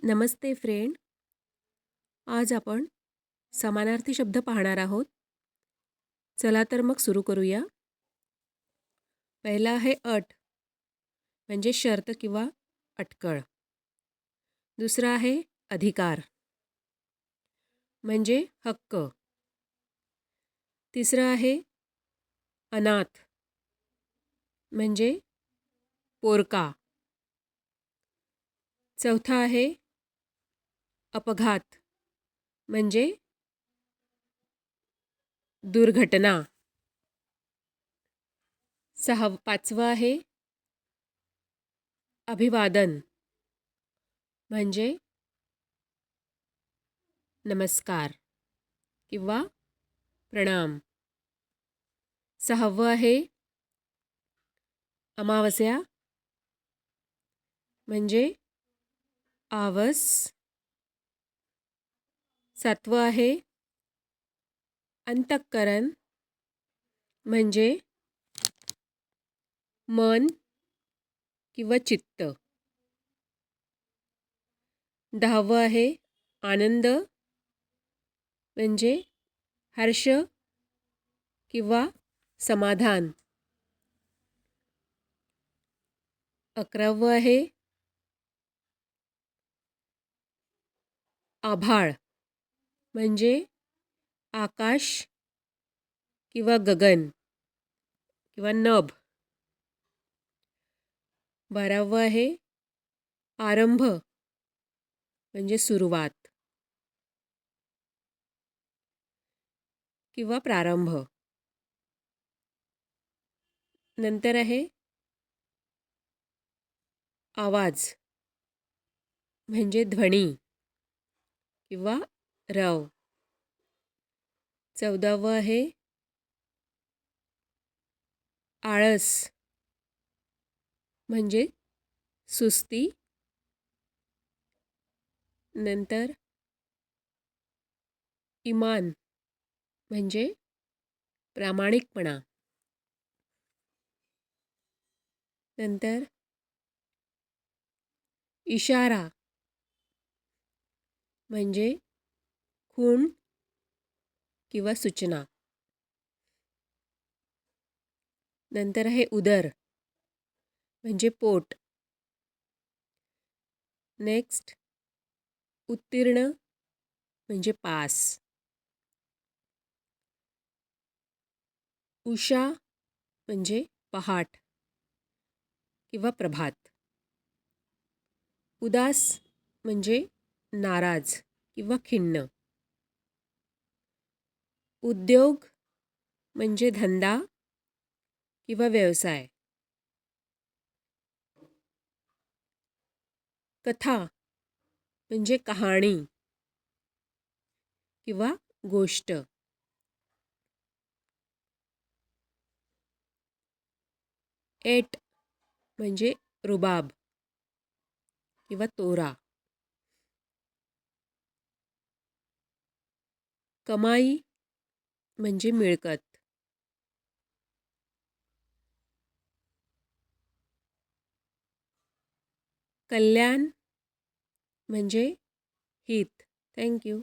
नमस्ते friend. आज आपण समानार्थी शब्द पाहणार आहोत. चला तर मग सुरू करूया. पहिला आहे अट म्हणजे शर्त किंवा अटकळ. दुसरा आहे अधिकार म्हणजे हक्क. तिसरं आहे अनाथ म्हणजे पोरका. चौथा आहे अपघात म्हणजे दुर्घटना. पाचवं आहे अभिवादन म्हणजे नमस्कार किंवा प्रणाम. सहावं आहे अमावस्या म्हणजे आवस. सातवं आहे अंतःकरण म्हणजे मन किंवा चित्त. दहावं आहे आनंद म्हणजे हर्ष किंवा समाधान. अकरावं आहे आभाळ म्हणजे आकाश किंवा गगन किंवा नभ. बारावं आहे आरंभ म्हणजे सुरुवात किंवा प्रारंभ. नंतर आहे आवाज म्हणजे ध्वनी किंवा रव. 14वं आहे आळस म्हणजे सुस्ती. नंतर इमान म्हणजे प्रामाणिकपणा. नंतर इशारा म्हणजे खूण किंवा सूचना. नंतर आहे उदर म्हणजे पोट. नेक्स्ट उत्तीर्ण म्हणजे पास. उषा म्हणजे पहाट किंवा प्रभात. उदास म्हणजे नाराज किंवा खिन्न. उद्योग म्हणजे धंदा किंवा व्यवसाय. कथा म्हणजे कहाणी किंवा गोष्ट. एट म्हणजे रुबाब किंवा तोरा. कमाई म्हणजे मिळकत. कल्याण म्हणजे हित. थँक्यू.